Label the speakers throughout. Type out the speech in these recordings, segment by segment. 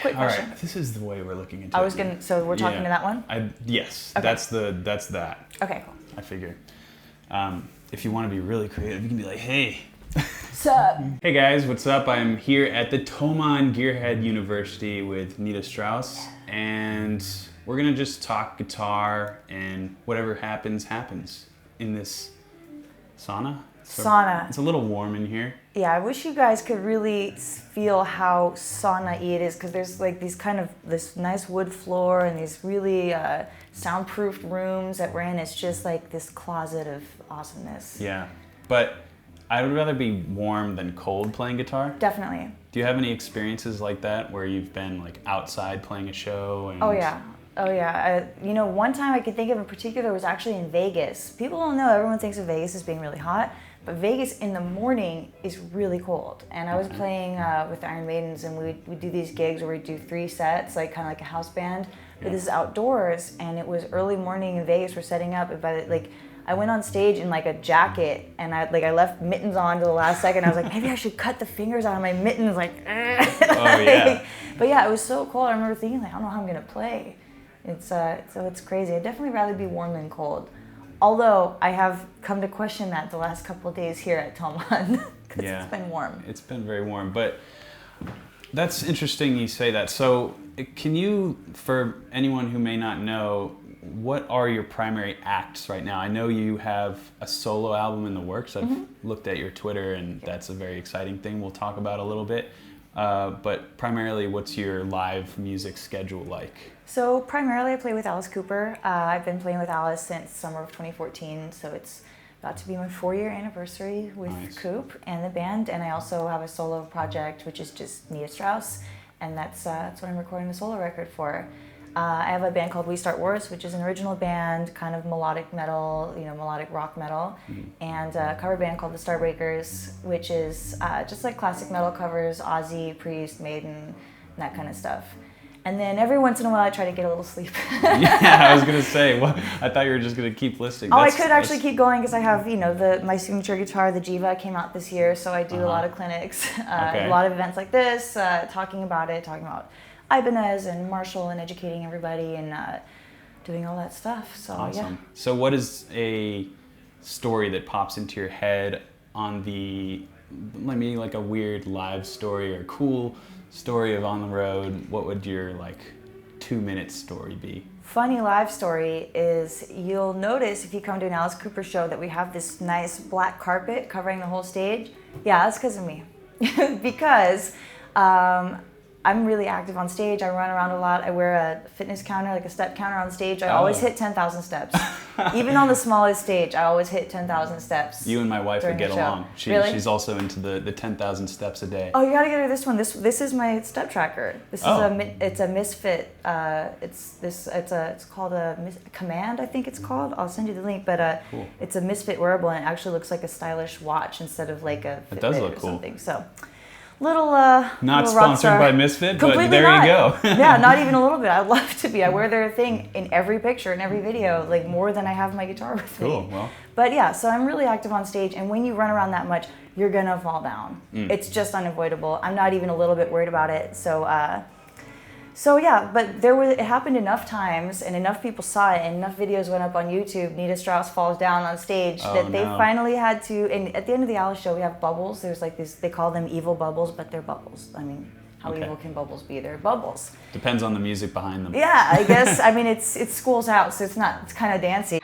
Speaker 1: Quick
Speaker 2: All
Speaker 1: question.
Speaker 2: right, this is the way we're looking into
Speaker 1: I
Speaker 2: it.
Speaker 1: was gonna. So we're talking to that one.
Speaker 2: Yes,
Speaker 1: Okay.
Speaker 2: that's that.
Speaker 1: Okay, cool.
Speaker 2: I figure. If you want to be really creative, you can be like, hey.
Speaker 1: Sup?
Speaker 2: Hey guys, what's up? I'm here at the Thomann Gearhead University with Nita Strauss, and we're gonna just talk guitar, and whatever happens, happens in this sauna.
Speaker 1: Sauna.
Speaker 2: It's a little warm in here.
Speaker 1: Yeah, I wish you guys could really feel how sauna-y it is, because there's like this nice wood floor and these really soundproofed rooms that we're in. It's just like this closet of awesomeness.
Speaker 2: Yeah, but I would rather be warm than cold playing guitar.
Speaker 1: Definitely.
Speaker 2: Do you have any experiences like that where you've been like outside playing a show? And...
Speaker 1: Oh yeah. One time I could think of in particular was actually in Vegas. People don't know, everyone thinks of Vegas as being really hot, but Vegas in the morning is really cold. And I was playing with Iron Maidens, and we do these gigs where we do 3 sets, like kind of like a house band, but this is outdoors, and it was early morning in Vegas. We're setting up, but I went on stage in like a jacket, and I left mittens on to the last second. I was like, maybe I should cut the fingers out of my mittens,
Speaker 2: Oh yeah.
Speaker 1: But yeah, it was so cold. I remember thinking, like, I don't know how I'm gonna play. So it's crazy. I'd definitely rather be warm than cold. Although I have come to question that the last couple of days here at Thomann, because it's been warm.
Speaker 2: It's been very warm, but that's interesting you say that. So can you, for anyone who may not know, what are your primary acts right now? I know you have a solo album in the works. I've looked at your Twitter, and that's a very exciting thing we'll talk about a little bit. But primarily, what's your live music schedule like?
Speaker 1: So primarily I play with Alice Cooper. I've been playing with Alice since summer of 2014, so it's about to be my 4-year anniversary with Coop and the band. And I also have a solo project, which is just Nita Strauss, and that's what I'm recording the solo record for. I have a band called We Start Wars, which is an original band, kind of melodic metal, melodic rock metal, and a cover band called the Starbreakers, which is just like classic metal covers, Ozzy, Priest, Maiden, that kind of stuff. And then every once in a while I try to get a little sleep.
Speaker 2: Yeah, I was gonna say, I thought you were just gonna keep listing.
Speaker 1: I could actually keep going, because I have, my signature guitar, the Jeeva, came out this year, so I do a lot of clinics, a lot of events like this, talking about Ibanez and Marshall and educating everybody and doing all that stuff. So
Speaker 2: awesome.
Speaker 1: Yeah.
Speaker 2: So what is a story that pops into your head on maybe like a weird live story or cool story of on the road? What would your 2-minute story be?
Speaker 1: Funny live story is, you'll notice if you come to an Alice Cooper show that we have this nice black carpet covering the whole stage. Yeah, that's because of me. Because I'm really active on stage. I run around a lot. I wear a fitness counter, like a step counter on stage. I always hit 10,000 steps. Even on the smallest stage, I always hit 10,000 steps.
Speaker 2: You and my wife would get along.
Speaker 1: Really?
Speaker 2: She's also into the 10,000 steps a day.
Speaker 1: Oh, you gotta get her this one. This is my step tracker. This is it's a Misfit. It's called a Command, I think it's called. I'll send you the link. But
Speaker 2: cool.
Speaker 1: It's a Misfit wearable, and it actually looks like a stylish watch instead of like a Fitbit
Speaker 2: it does look
Speaker 1: or
Speaker 2: cool.
Speaker 1: something. So. Not
Speaker 2: not sponsored by Misfit, but there
Speaker 1: not.
Speaker 2: you go.
Speaker 1: Yeah, not even a little bit. I'd love to be. I wear their thing in every picture, in every video, like more than I have my guitar with me.
Speaker 2: Cool. Well.
Speaker 1: But yeah, so I'm really active on stage, and when you run around that much, you're gonna fall down. It's just unavoidable. I'm not even a little bit worried about it. So yeah, but it happened enough times, and enough people saw it, and enough videos went up on YouTube. Nita Strauss falls down on stage that they finally had to. And at the end of the Alice show, we have bubbles. There's like these. They call them evil bubbles, but they're bubbles. I mean, how evil can bubbles be? They're bubbles.
Speaker 2: Depends on the music behind them.
Speaker 1: Yeah, I guess. I mean, it's School's Out, so it's kind of dancey.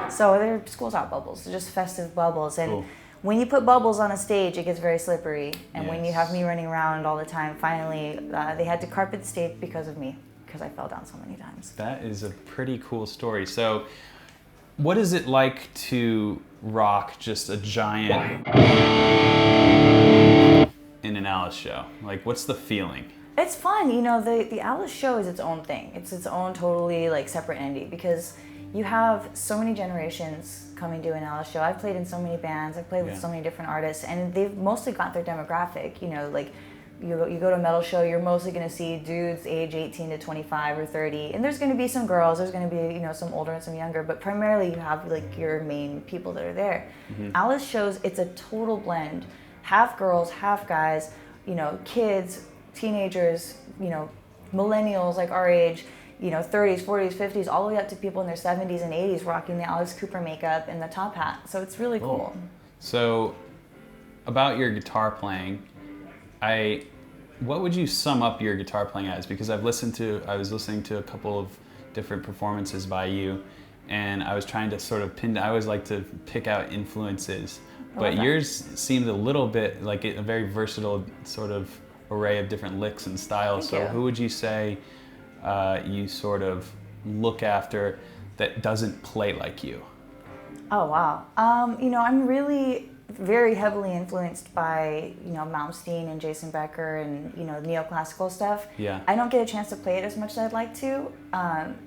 Speaker 1: So they're School's Out bubbles. They're just festive bubbles, and.
Speaker 2: Cool.
Speaker 1: When you put bubbles on a stage, it gets very slippery. And when you have me running around all the time, finally, they had to carpet the stage because of me, because I fell down so many times.
Speaker 2: That is a pretty cool story. So, what is it like to rock just a giant in an Alice show? Like, what's the feeling?
Speaker 1: It's fun. The Alice show is its own thing. It's its own totally separate entity, because you have so many generations coming to an Alice show. I've played in so many bands. I've played with so many different artists, and they've mostly got their demographic. You go to a metal show, you're mostly going to see dudes age 18 to 25 or 30, and there's going to be some girls. There's going to be some older and some younger, but primarily you have your main people that are there. Alice shows, it's a total blend, half girls, half guys. kids, teenagers, millennials like our age, 30s, 40s, 50s, all the way up to people in their 70s and 80s rocking the Alice Cooper makeup and the top hat. So it's really cool.
Speaker 2: So, about your guitar playing, what would you sum up your guitar playing as? Because I was listening to a couple of different performances by you, and I was trying to sort of I always like to pick out influences, but yours seemed a little bit like a very versatile sort of array of different licks and styles.
Speaker 1: Thank you.
Speaker 2: Who would you say you sort of look after that doesn't play like you?
Speaker 1: Oh, wow. I'm really very heavily influenced by, Malmsteen and Jason Becker and, neoclassical stuff.
Speaker 2: Yeah.
Speaker 1: I don't get a chance to play it as much as I'd like to,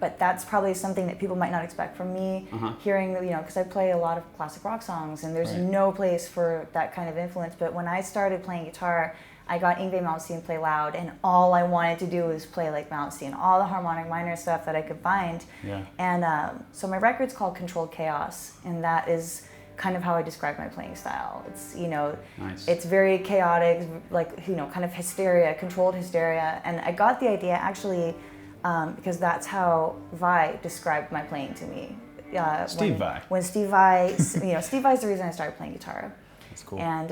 Speaker 1: but that's probably something that people might not expect from me, hearing, because I play a lot of classic rock songs, and there's no place for that kind of influence. But when I started playing guitar, I got Yngwie Malmsteen Play Loud, and all I wanted to do was play like Malmsteen, all the harmonic minor stuff that I could find.
Speaker 2: Yeah.
Speaker 1: And so my record's called Controlled Chaos, and that is kind of how I describe my playing style. It's,
Speaker 2: Nice.
Speaker 1: It's very chaotic, like, kind of hysteria, controlled hysteria. And I got the idea actually because that's how Vai described my playing to me.
Speaker 2: Steve Vai.
Speaker 1: When Steve Vai, Steve Vai's the reason I started playing guitar.
Speaker 2: That's cool.
Speaker 1: And,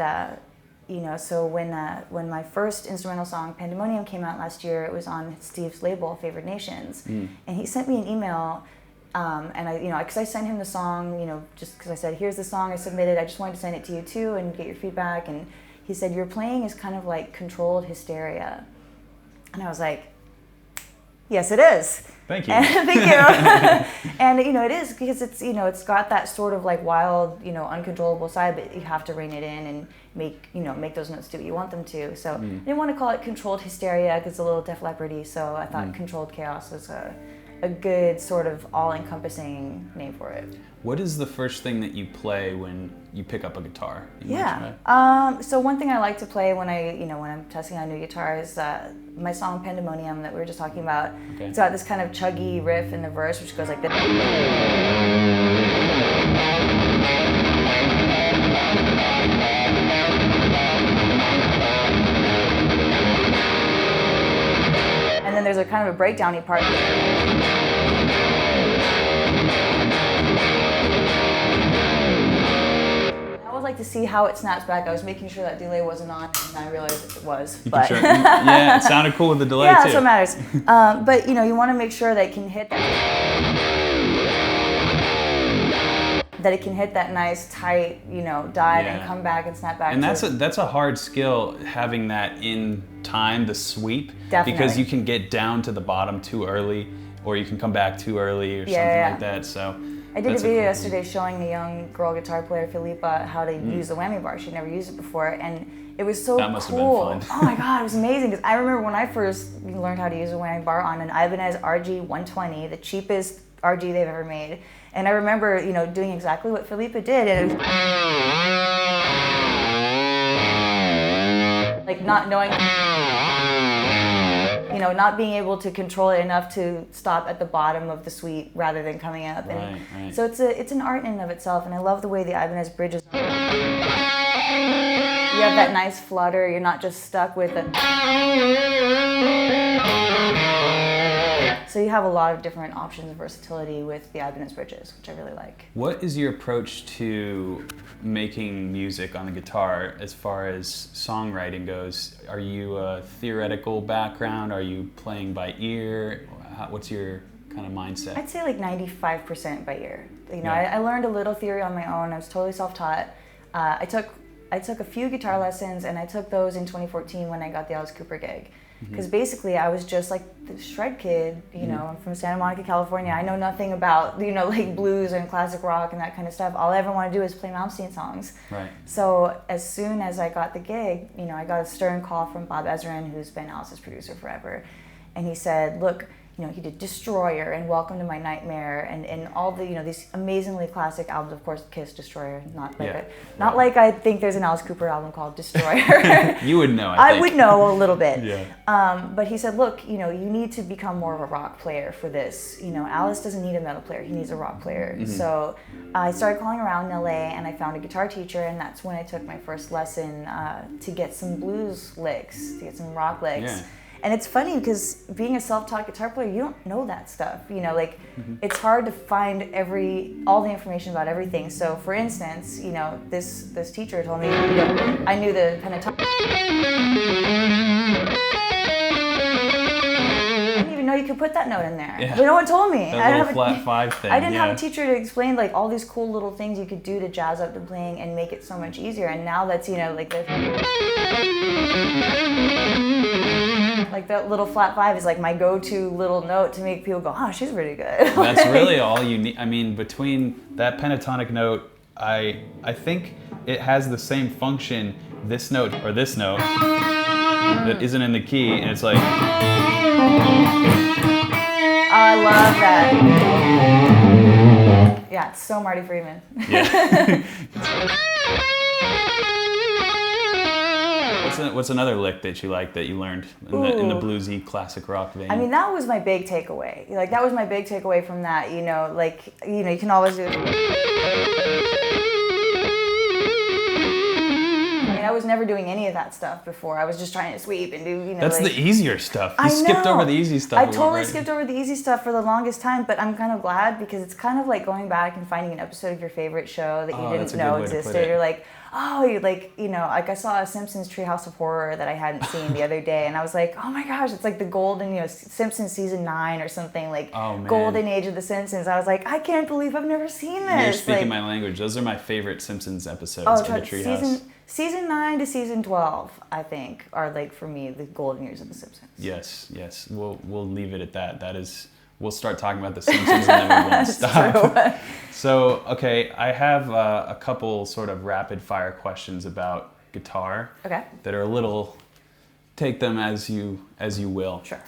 Speaker 1: so when my first instrumental song, Pandemonium, came out last year, it was on Steve's label, Favored Nations. And he sent me an email, and because I sent him the song, just because I said, here's the song I submitted, I just wanted to send it to you too and get your feedback. And he said, your playing is kind of like controlled hysteria. And I was like, yes, it is.
Speaker 2: Thank you.
Speaker 1: Thank you. And it is, because it's got that sort of like wild, uncontrollable side, but you have to rein it in and make those notes do what you want them to. So I didn't want to call it controlled hysteria because it's a little Def Leppard-y, so I thought Controlled Chaos was a good sort of all-encompassing name for it.
Speaker 2: What is the first thing that you play when you pick up a guitar?
Speaker 1: So one thing I like to play when I'm testing out new guitars, my song Pandemonium that we were just talking about.
Speaker 2: Okay.
Speaker 1: It's got this kind of chuggy riff in the verse, which goes like this. And then there's a kind of a breakdowny part. I would like to see how it snaps back. I was making sure that delay wasn't on, and I realized it was. But
Speaker 2: yeah, it sounded cool with the delay too.
Speaker 1: Yeah, that's what matters. But you want to make sure that it can hit that nice tight, dive and come back and snap back.
Speaker 2: And that's a hard skill, having that in time, the sweep.
Speaker 1: Definitely.
Speaker 2: Because you can get down to the bottom too early, or you can come back too early or something like that. So
Speaker 1: I did a video yesterday showing a young girl guitar player, Philippa, how to use the whammy bar. She'd never used it before, and it was so cool.
Speaker 2: That must have been fun.
Speaker 1: Oh my God, it was amazing. Because I remember when I first learned how to use a whammy bar on an Ibanez RG120, the cheapest RG they've ever made. And I remember, doing exactly what Philippa did, and it was like not knowing, not being able to control it enough to stop at the bottom of the suite rather than coming up. And so it's an art in and of itself, and I love the way the Ibanez bridges. You have that nice flutter. You're not just stuck with it. So you have a lot of different options of versatility with the Ibanez bridges, which I really like.
Speaker 2: What is your approach to making music on the guitar as far as songwriting goes? Are you a theoretical background? Are you playing by ear? What's your kind of mindset?
Speaker 1: I'd say like 95% by ear. I learned a little theory on my own. I was totally self-taught. I took a few guitar lessons, and I took those in 2014 when I got the Alice Cooper gig. Because basically I was just like the shred kid, I'm from Santa Monica, California. I know nothing about, like blues and classic rock and that kind of stuff. All I ever want to do is play Malmsteen songs.
Speaker 2: Right.
Speaker 1: So as soon as I got the gig, I got a stern call from Bob Ezrin, who's been Alice's producer forever. And he said, look, he did Destroyer and Welcome to My Nightmare and all the, these amazingly classic albums. Of course, Kiss, Destroyer, not like I think there's an Alice Cooper album called Destroyer.
Speaker 2: You would know, I think.
Speaker 1: I would know a little bit.
Speaker 2: Yeah.
Speaker 1: But he said, look, you need to become more of a rock player for this. Alice doesn't need a metal player, he needs a rock player. Mm-hmm. So I started calling around in LA and I found a guitar teacher, and that's when I took my first lesson to get some blues licks, to get some rock licks.
Speaker 2: Yeah.
Speaker 1: And it's funny because being a self-taught guitar player, you don't know that stuff. It's hard to find all the information about everything. So, for instance, this teacher told me, I knew the pentatonic. I didn't even know you could put that note in there.
Speaker 2: Yeah.
Speaker 1: But no one told me.
Speaker 2: That little flat 5 thing.
Speaker 1: I didn't have a teacher to explain like all these cool little things you could do to jazz up the playing and make it so much easier. And now that's like that little flat 5 is like my go-to little note to make people go, oh, she's really good.
Speaker 2: That's really all you need. I mean, between that pentatonic note, I think it has the same function, this note or this note, that isn't in the key, and it's like...
Speaker 1: I love that. Yeah, it's so Marty Friedman.
Speaker 2: Yeah. What's another lick that you like that you learned in the bluesy classic rock vein?
Speaker 1: I mean, that was my big takeaway. That was my big takeaway from that. You can always do. I was never doing any of that stuff before. I was just trying to sweep and do,
Speaker 2: That's the easier stuff. You skipped over the easy stuff.
Speaker 1: I totally skipped over the easy stuff for the longest time, but I'm kind of glad because it's kind of like going back and finding an episode of your favorite show that you didn't know existed. You're like, like I saw a Simpsons Treehouse of Horror that I hadn't seen the other day, and I was like, oh my gosh, it's like the golden, Simpsons season 9 or something, like golden age of the Simpsons. I was like, I can't believe I've never seen this.
Speaker 2: You're speaking my language. Those are my favorite Simpsons episodes of the Treehouse.
Speaker 1: Season 9 to season 12, I think, are like for me the golden years of The Simpsons.
Speaker 2: Yes. We'll leave it at that. That is, we'll start talking about The Simpsons and then we won't stop.
Speaker 1: True.
Speaker 2: So, okay, I have a couple sort of rapid fire questions about guitar.
Speaker 1: Okay.
Speaker 2: That are a little, take them as you will.
Speaker 1: Sure.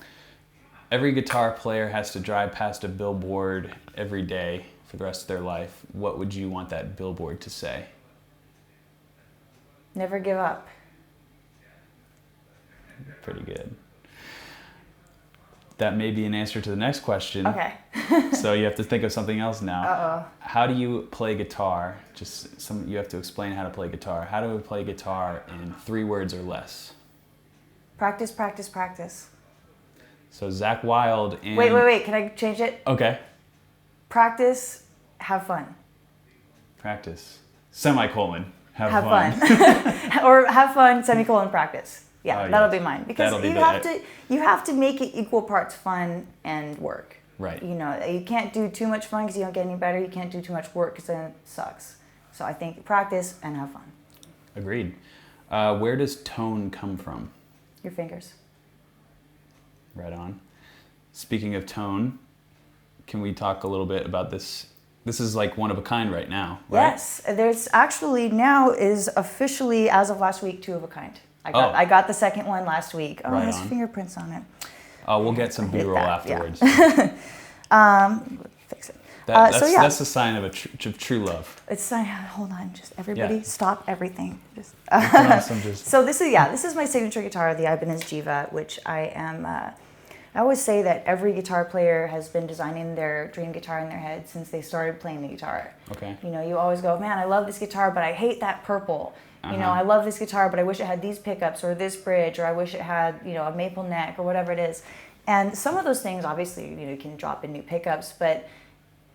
Speaker 2: Every guitar player has to drive past a billboard every day for the rest of their life. What would you want that billboard to say?
Speaker 1: Never give up.
Speaker 2: Pretty good. That may be an answer to the next question.
Speaker 1: Okay.
Speaker 2: So you have to think of something else now.
Speaker 1: Uh-oh.
Speaker 2: How do you play guitar? You have to explain how to play guitar. How do we play guitar in 3 words or less?
Speaker 1: Practice, practice, practice.
Speaker 2: So Zakk Wylde and...
Speaker 1: Wait. Can I change it?
Speaker 2: Okay.
Speaker 1: Practice, have fun.
Speaker 2: Practice. Semicolon. Have
Speaker 1: fun. Or have fun, semicolon, practice. Yeah, that'll be mine. Because you have to make it equal parts fun and work.
Speaker 2: Right.
Speaker 1: You can't do too much fun because you don't get any better. You can't do too much work because then it sucks. So I think practice and have fun.
Speaker 2: Agreed. Where does tone come from?
Speaker 1: Your fingers.
Speaker 2: Right on. Speaking of tone, can we talk a little bit about this? This is like one of a kind right now, right?
Speaker 1: Yes, there's actually now is officially, as of last week, 2 of a kind. I got the second one last week. Oh, it has fingerprints on it.
Speaker 2: We'll get some B-roll afterwards.
Speaker 1: Yeah. Fix it.
Speaker 2: That's a sign of true love.
Speaker 1: It's hold on, just everybody stop everything. So this is my signature guitar, the Ibanez Jeeva, which I am. I always say that every guitar player has been designing their dream guitar in their head since they started playing the guitar.
Speaker 2: Okay.
Speaker 1: You always go, man, I love this guitar, but I hate that purple. I love this guitar, but I wish it had these pickups or this bridge, or I wish it had, a maple neck or whatever it is. And some of those things, obviously, you can drop in new pickups, but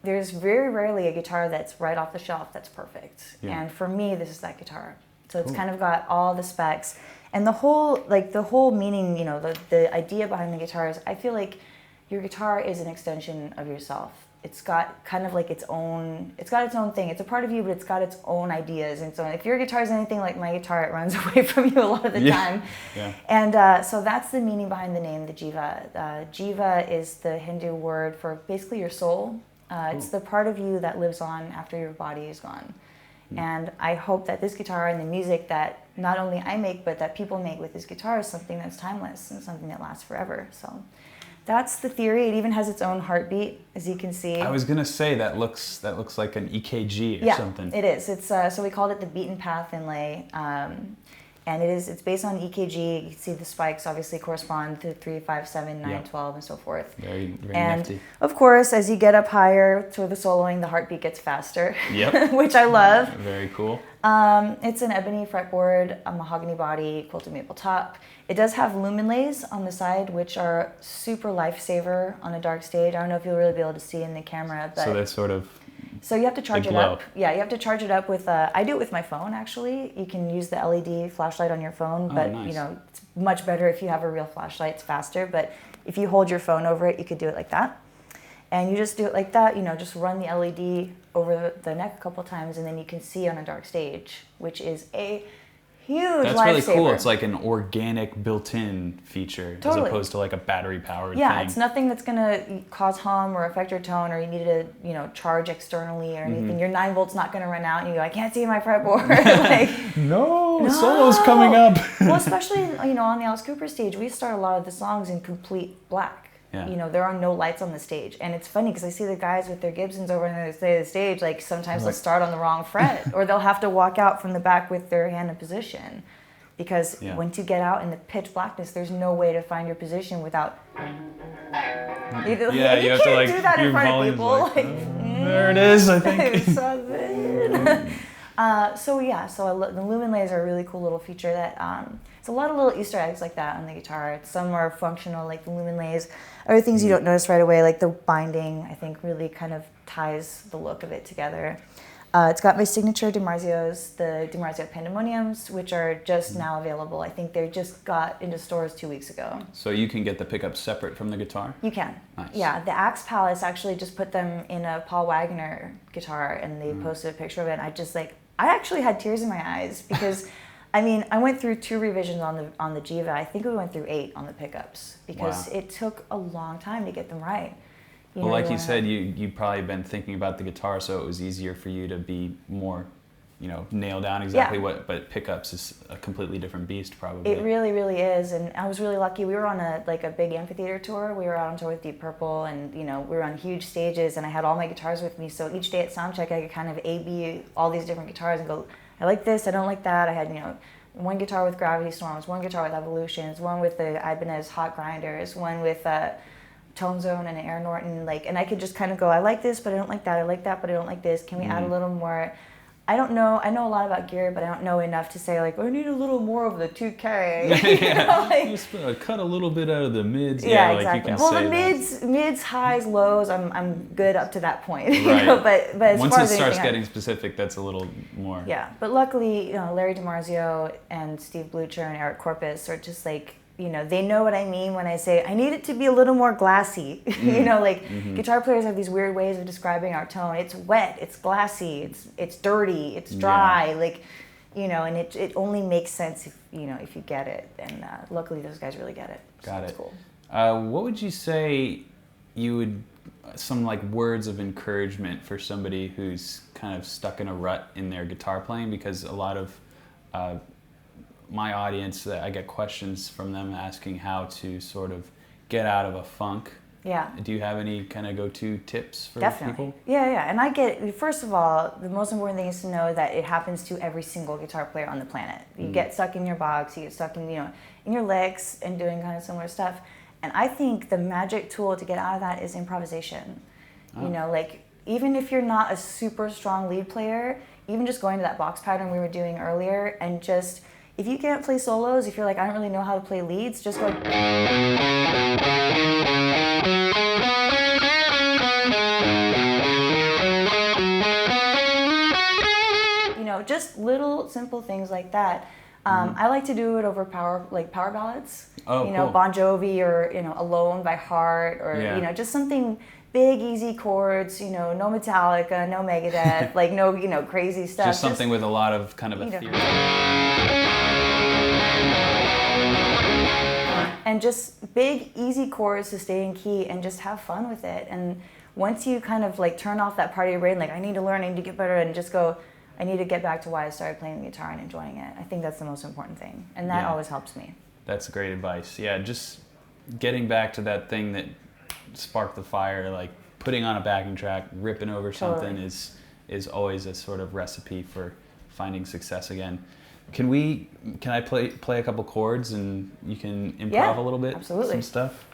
Speaker 1: there's very rarely a guitar that's right off the shelf that's perfect. Yeah. And for me, this is that guitar. So it's kind of got all the specs. And the whole meaning, the idea behind the guitar is I feel like your guitar is an extension of yourself. It's got kind of like its own thing. It's a part of you, but it's got its own ideas. And so if your guitar is anything like my guitar, it runs away from you a lot of the time.
Speaker 2: Yeah.
Speaker 1: And so that's the meaning behind the name, the Jeeva. Jeeva is the Hindu word for basically your soul. It's the part of you that lives on after your body is gone. And I hope that this guitar and the music that not only I make, but that people make with this guitar is something that's timeless and something that lasts forever. So that's the theory. It even has its own heartbeat, as you can see.
Speaker 2: I was gonna say that looks like an EKG or something.
Speaker 1: It is. It's so we called it the beaten path inlay, and it's based on EKG. You can see the spikes obviously correspond to 3, 5, 7, 9, 12, and so forth.
Speaker 2: Very
Speaker 1: and
Speaker 2: nifty.
Speaker 1: Of course, as you get up higher to the soloing, the heartbeat gets faster.
Speaker 2: Yep.
Speaker 1: Which I love.
Speaker 2: Very cool.
Speaker 1: It's an ebony fretboard, a mahogany body, quilted maple top. It does have lumen lays on the side, which are super lifesaver on a dark stage. I don't know if you'll really be able to see in the camera, but
Speaker 2: so they sort of.
Speaker 1: So you have to charge it
Speaker 2: glow.
Speaker 1: up. Yeah, you have to charge it up with. I do it with my phone actually. You can use the LED flashlight on your phone, but
Speaker 2: nice.
Speaker 1: you know it's much better if you have a real flashlight. It's faster. But if you hold your phone over it, you could do it like that. And you just do it like that, you know, just run the LED over the neck a couple times, and then you can see on a dark stage, which is a huge
Speaker 2: That's
Speaker 1: lifesaver.
Speaker 2: really cool. It's like an organic built-in feature as opposed to like a battery-powered thing.
Speaker 1: Yeah, it's nothing that's gonna cause hum or affect your tone, or you need to, you know, charge externally or anything. Your 9 volt's not gonna run out, and you go, I can't see my fretboard. Like,
Speaker 2: no, solo's coming up.
Speaker 1: Well, especially, you know, on the Alice Cooper stage, we start a lot of the songs in complete black.
Speaker 2: Yeah.
Speaker 1: You know, there are no lights on the stage. And it's funny because I see the guys with their Gibsons over on the side of the stage, like sometimes they'll start on the wrong fret or they'll have to walk out from the back with their hand in position. Because once you get out in the pitch blackness, there's no way to find your position without... you
Speaker 2: have to like
Speaker 1: do that in
Speaker 2: your
Speaker 1: front of
Speaker 2: volume's
Speaker 1: people.
Speaker 2: There it is, I think.
Speaker 1: So the lumen layers are a really cool little feature that it's a lot of little Easter eggs like that on the guitar. Some are functional, like the lumen layers. Other things you don't notice right away, like the binding, I think really kind of ties the look of it together. It's got my signature DiMarzios, the DiMarzio Pandemoniums, which are just now available. I think they just got into stores 2 weeks ago.
Speaker 2: So you can get the pickups separate from the guitar?
Speaker 1: You can.
Speaker 2: Nice.
Speaker 1: Yeah, the Axe Palace actually just put them in a Paul Wagner guitar, and they posted a picture of it. And I actually had tears in my eyes because, I mean, I went through 2 revisions on the Jeeva. I think we went through 8 on the pickups because it took a long time to get them right.
Speaker 2: Well, like you said, you've probably been thinking about the guitar, so it was easier for you to be more, you know, nail down exactly but pickups is a completely different beast probably.
Speaker 1: It really, really is, and I was really lucky. We were on a big amphitheater tour. We were out on tour with Deep Purple, and you know, we were on huge stages, and I had all my guitars with me, so each day at soundcheck I could kind of A/B all these different guitars and go, I like this, I don't like that. I had, you know, one guitar with Gravity Storms, one guitar with Evolutions, one with the Ibanez Hot Grinders, one with Tone Zone and an Aaron Norton, and I could just kind of go, I like this, but I don't like that. I like that, but I don't like this. Can we add a little more? I don't know. I know a lot about gear, but I don't know enough to say I need a little more of the 2K. You know,
Speaker 2: just cut a little bit out of the mids.
Speaker 1: Yeah,
Speaker 2: exactly.
Speaker 1: You can say the mids, highs, lows. I'm good up to that point.
Speaker 2: Right.
Speaker 1: You know, but as
Speaker 2: once
Speaker 1: far
Speaker 2: it
Speaker 1: as
Speaker 2: starts getting specific, that's a little more.
Speaker 1: Yeah, but luckily, you know, Larry DiMarzio and Steve Blucher and Eric Corpus are just you know, they know what I mean when I say I need it to be a little more glassy. You know, guitar players have these weird ways of describing our tone. It's wet, it's glassy, it's dirty, it's dry. You know, and it only makes sense if you get it. And luckily, those guys really get it.
Speaker 2: Got it.
Speaker 1: Cool.
Speaker 2: What would you say some words of encouragement for somebody who's kind of stuck in a rut in their guitar playing? Because a lot of my audience, I get questions from them asking how to sort of get out of a funk.
Speaker 1: Yeah.
Speaker 2: Do you have any kind of go-to tips for people?
Speaker 1: Yeah. And I get, first of all, the most important thing is to know that it happens to every single guitar player on the planet. You get stuck in your box, you get stuck in your licks and doing kind of similar stuff. And I think the magic tool to get out of that is improvisation. Oh. You know, even if you're not a super strong lead player, even just going to that box pattern we were doing earlier and just, if you can't play solos, if you're I don't really know how to play leads, just go. You know, just little simple things like that. I like to do it over power ballads.
Speaker 2: Oh,
Speaker 1: you know,
Speaker 2: cool.
Speaker 1: Bon Jovi or Alone by Heart or just something big, easy chords. You know, no Metallica, no Megadeth, no crazy stuff.
Speaker 2: Just something with a lot of kind of a theory.
Speaker 1: And just big, easy chords to stay in key and just have fun with it. And once you kind of turn off that part of your brain, I need to learn, I need to get better, and just go, I need to get back to why I started playing the guitar and enjoying it. I think that's the most important thing, and that always helps me.
Speaker 2: That's great advice. Yeah, just getting back to that thing that sparked the fire, like putting on a backing track, ripping over something is always a sort of recipe for finding success again. Can I play a couple chords and you can improv a little bit?
Speaker 1: Absolutely.
Speaker 2: Some stuff?